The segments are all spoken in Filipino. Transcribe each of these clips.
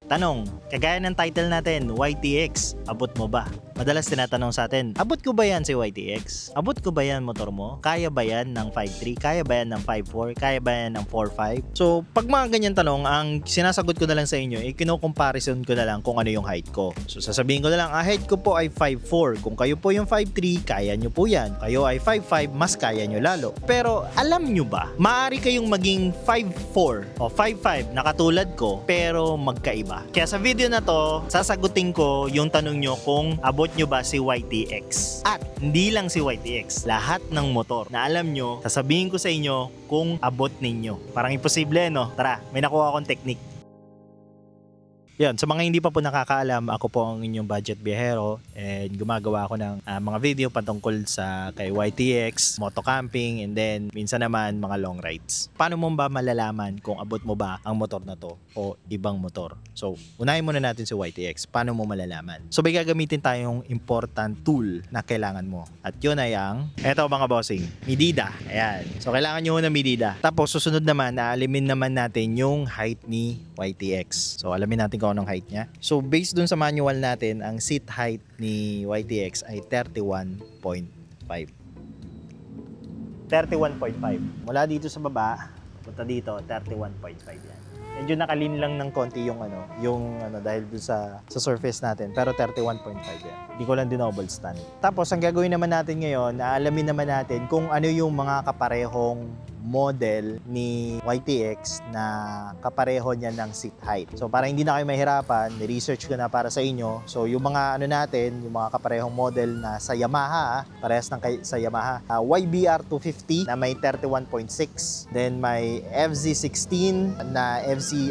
Tanong, kagaya ng title natin, YTX, abot mo ba? Madalas tinatanong sa atin, abot ko ba yan si YTX? Abot ko ba yan motor mo? Kaya ba yan ng 5.3? Kaya ba yan ng 5.4? Kaya ba yan ng 4.5? So, pag mga ganyan tanong, ang sinasagot ko na lang sa inyo, kino-comparison ko na lang kung ano yung height ko. So, sasabihin ko na lang, height ko po ay 5'4". Kung kayo po yung 5'3", kaya nyo po yan. Kayo ay 5'5", mas kaya nyo lalo. Pero, alam nyo ba, maaari kayong maging 5'4" o 5'5" na katulad ko, pero magkaiba. Kaya sa video na to, sasagutin ko yung tanong nyo kung abot nyo ba si YTX. At hindi lang si YTX, lahat ng motor na alam nyo, sasabihin ko sa inyo kung abot ninyo. Parang imposible, no? Tara, may nakuha akong technique. Yan, sa mga hindi pa po nakakaalam, ako po ang inyong budget biyahero and gumagawa ako ng mga video patungkol sa kay YTX, moto camping, and then minsan naman mga long rides. Paano mo ba malalaman kung abot mo ba ang motor na to o ibang motor? So, unahin muna natin si YTX. Paano mo malalaman? So, may gagamitin tayong important tool na kailangan mo. At yun ay ang, eto mga bossing, medida. Ayan. So, kailangan nyo ng medida. Tapos, susunod naman, alamin naman natin yung height ni YTX. So, alamin natin kung anong height niya. So, based dun sa manual natin, ang seat height ni YTX ay 31.5. 31.5. Mula dito sa baba, punta dito, 31.5 yan. Medyo nakalin lang ng konti yung dahil dun sa surface natin, pero 31.5 yan. Hindi ko lang dinoble stand. Tapos, ang gagawin naman natin ngayon, alamin naman natin kung ano yung mga kaparehong model ni YTX na kapareho niya ng seat height. So, para hindi na kayo mahirapan, ni-research ko na para sa inyo. So, yung mga yung mga kaparehong model na sa Yamaha, parehas ng sa Yamaha, YBR 250 na may 31.6. Then, may FZ16 na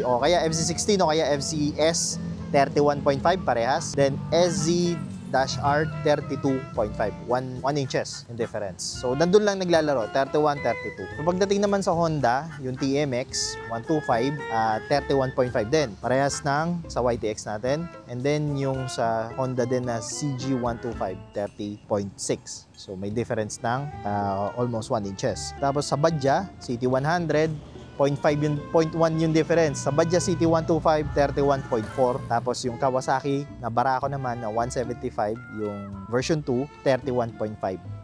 o kaya FZ16 o kaya FCS 31.5 parehas. Then, SZ-R 32.5. 1 inches yung difference. So, nandun lang naglalaro, 31, 32. So, pagdating naman sa Honda, yung TMX 125, 31.5 din. Parehas ng sa YTX natin. And then, yung sa Honda din na CG125, 30.6. So, may difference ng almost 1 inches. Tapos, sa Badja, CT100, 0.1 yung difference. Sa Badja City 125, 31.4. Tapos yung Kawasaki na Barako naman na 175, yung version 2, 31.5.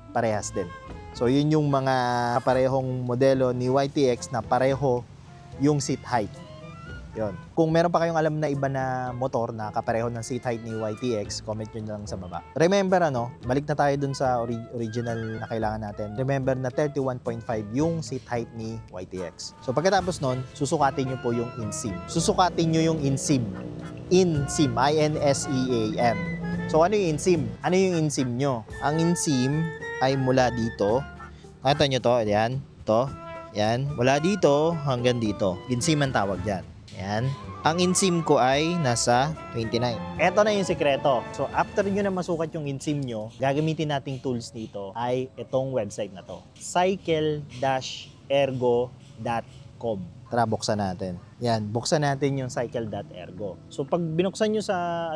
Parehas din. So yun yung mga parehong modelo ni YTX na pareho yung seat height. Yun. Kung meron pa kayong alam na iba na motor na kapareho ng seat height ni YTX, comment nyo lang sa baba. Remember balik na tayo dun sa original na kailangan natin. Remember na 31.5 yung seat height ni YTX. So pagkatapos nun, susukatin nyo po yung inseam. Susukatin nyo yung inseam. Inseam, I-N-S-E-A-M. So ano yung inseam? Ano yung inseam nyo? Ang inseam ay mula dito. Nakita nyo to, ayan. To, yan. Mula dito hanggang dito. Inseam ang tawag dyan. Yan. Ang inseam ko ay nasa 29. Ito na yung sikreto. So, after nyo na masukat yung inseam nyo, gagamitin nating tools dito ay itong website na to. cycle-ergo.com. Tara, buksan natin. Yan, buksan natin yung cycle.ergo. So, pag binuksan nyo sa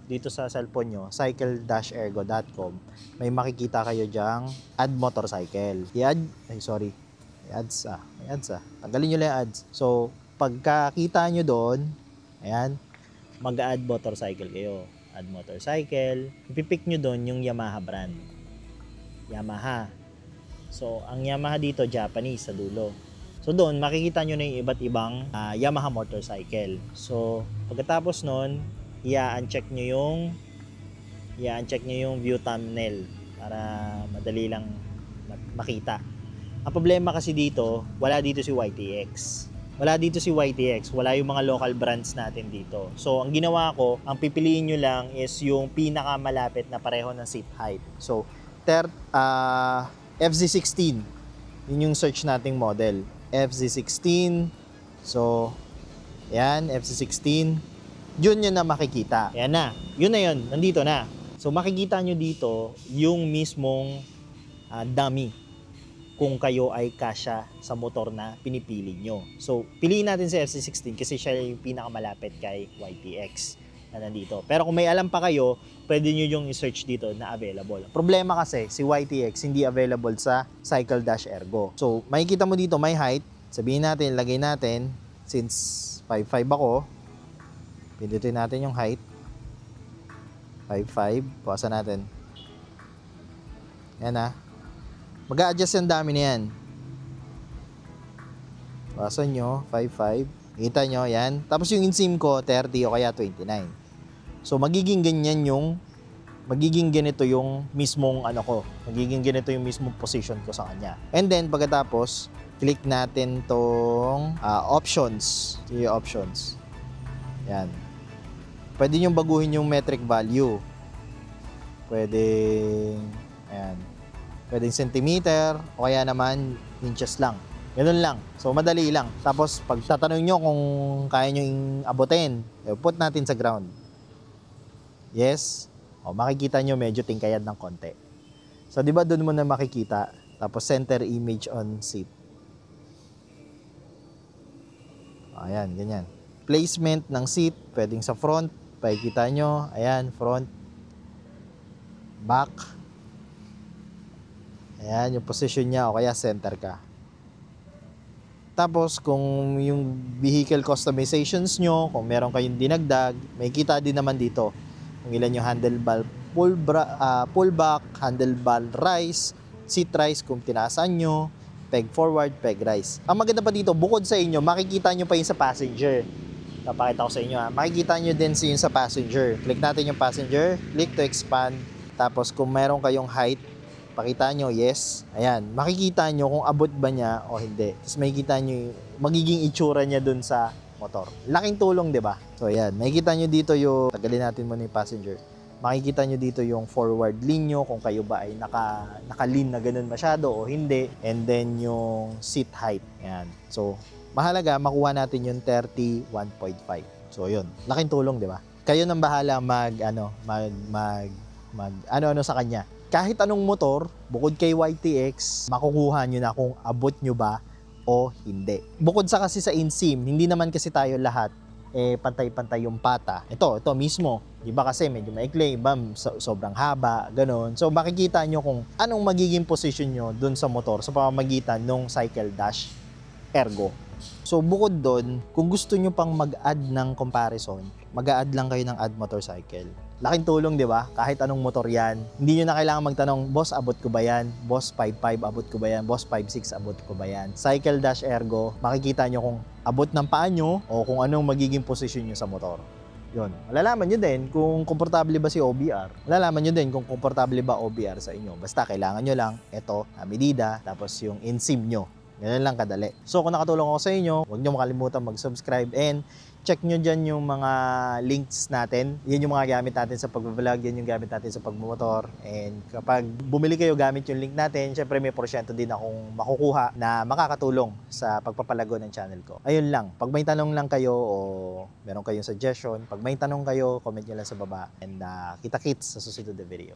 dito sa cellphone nyo, cycle-ergo.com, may makikita kayo dyang add motorcycle. Tanggalin nyo lang yung ads. So, pagkakita nyo doon, ayan, mag-add motorcycle kayo. Add motorcycle. Ipipick nyo doon yung Yamaha brand. Yamaha. So, ang Yamaha dito, Japanese sa dulo. So, doon, makikita nyo na yung iba't ibang Yamaha motorcycle. So, pagkatapos nun, i-uncheck nyo yung view thumbnail para madali lang makita. Ang problema kasi dito, wala dito si YTX. Wala yung mga local brands natin dito. So, ang ginawa ko, ang pipiliin nyo lang is yung pinakamalapit na pareho ng seat height. So, FZ16. Yun yung search nating model. FZ16. So, yan, FZ16. Yun na makikita. Yan na. Yun na yun. Nandito na. So, makikita nyo dito yung mismong dummy kung kayo ay kasya sa motor na pinipili nyo. So, piliin natin si FZ16 kasi siya yung pinakamalapit kay YTX na nandito. Pero kung may alam pa kayo, pwede nyo yung i-search dito na available. Problema kasi, si YTX hindi available sa cycle-ergo. So, makikita mo dito may height. Sabihin natin, lagay natin, since 5'5 ako, Pindutin natin yung height. 5.5. Pawasan natin. Yan ah. Mag-a-adjust yung dami na yan. Pawasan nyo. 5.5. Kita nyo, yan. Tapos yung inseam ko, 30 o kaya 29. So, magiging ganyan yung magiging ganito yung mismong ano ko. Magiging ganito yung mismong position ko sa kanya. And then, pagkatapos, click natin tong options. Yung options. Yan. Pwede nyo baguhin yung metric value. Pwedeng, ayan. Pwedeng centimeter, o kaya naman inches lang. Ganun lang. So, madali lang. Tapos, pag tatanong nyo kung kaya nyo yung abutin, put natin sa ground. Yes. O, makikita nyo medyo tingkayad ng konti. So, di ba doon mo na makikita? Tapos, center image on seat. Ayan, ganyan. Placement ng seat, pwedeng sa front. Pakikita nyo. Ayan, front. Back. Ayan, yung position niya o kaya center ka. Tapos, kung yung vehicle customizations nyo, kung meron kayong dinagdag, may kita din naman dito. Kung ilan yung handlebar pullback, handlebar rise, seat rise kung tinaasan nyo, peg forward, peg rise. Ang maganda pa dito, bukod sa inyo, makikita nyo pa yung sa passenger. Papakita ko sa inyo ha. Makikita nyo din yung sa passenger. Click natin yung passenger, click to expand. Tapos, kung meron kayong height, pakita nyo, yes. Ayan, makikita nyo kung abot ba niya o hindi. Tapos makikita nyo yung magiging itsura niya dun sa motor. Laking tulong, di ba? So, ayan, makikita nyo dito yung, tagalin natin muna yung passenger. Makikita nyo dito yung forward lean nyo, kung kayo ba ay naka-lean na ganun masyado o hindi. And then yung seat height. Ayan. So, mahalaga, makuha natin yung 31.5. So, yun. Laking tulong, di ba? Kayo nang bahala ano sa kanya. Kahit anong motor, bukod kay YTX, makukuha nyo na kung abot nyo ba o hindi. Bukod sa kasi sa inseam, hindi naman kasi tayo lahat pantay-pantay yung pata. Ito mismo. Di ba kasi medyo maikli, iba sobrang haba, ganun. So makikita nyo kung anong magiging position nyo dun sa motor sa pamamagitan ng cycle dash ergo. So bukod doon, kung gusto nyo pang mag-add ng comparison, mag-a-add lang kayo ng add motorcycle. Laking tulong, di ba? Kahit anong motor yan. Hindi nyo na kailangan magtanong, boss, abot ko ba yan? Boss, 5.5, abot ko ba yan? Boss, 5.6, abot ko ba yan? Cycle dash ergo, makikita nyo kung abot ng paa nyo o kung anong magiging position nyo sa motor. Yun. Malalaman nyo din kung komportable ba si OBR. Malalaman nyo din kung komportable ba OBR sa inyo. Basta kailangan nyo lang, ito, medida, tapos yung inseam nyo. Ganun lang kadali. So kung nakatulong ako sa inyo, huwag nyo makalimutan mag-subscribe and check nyo dyan yung mga links natin. Yan yung mga gamit natin sa pag-vlog, yan yung gamit natin sa pagmumotor. And kapag bumili kayo gamit yung link natin, syempre may porsyento din akong makukuha na makakatulong sa pagpapalago ng channel ko. Ayun lang. Pag may tanong lang kayo o meron kayong suggestion, pag may tanong kayo, comment nyo lang sa baba. And kita-kits sa susunod na video.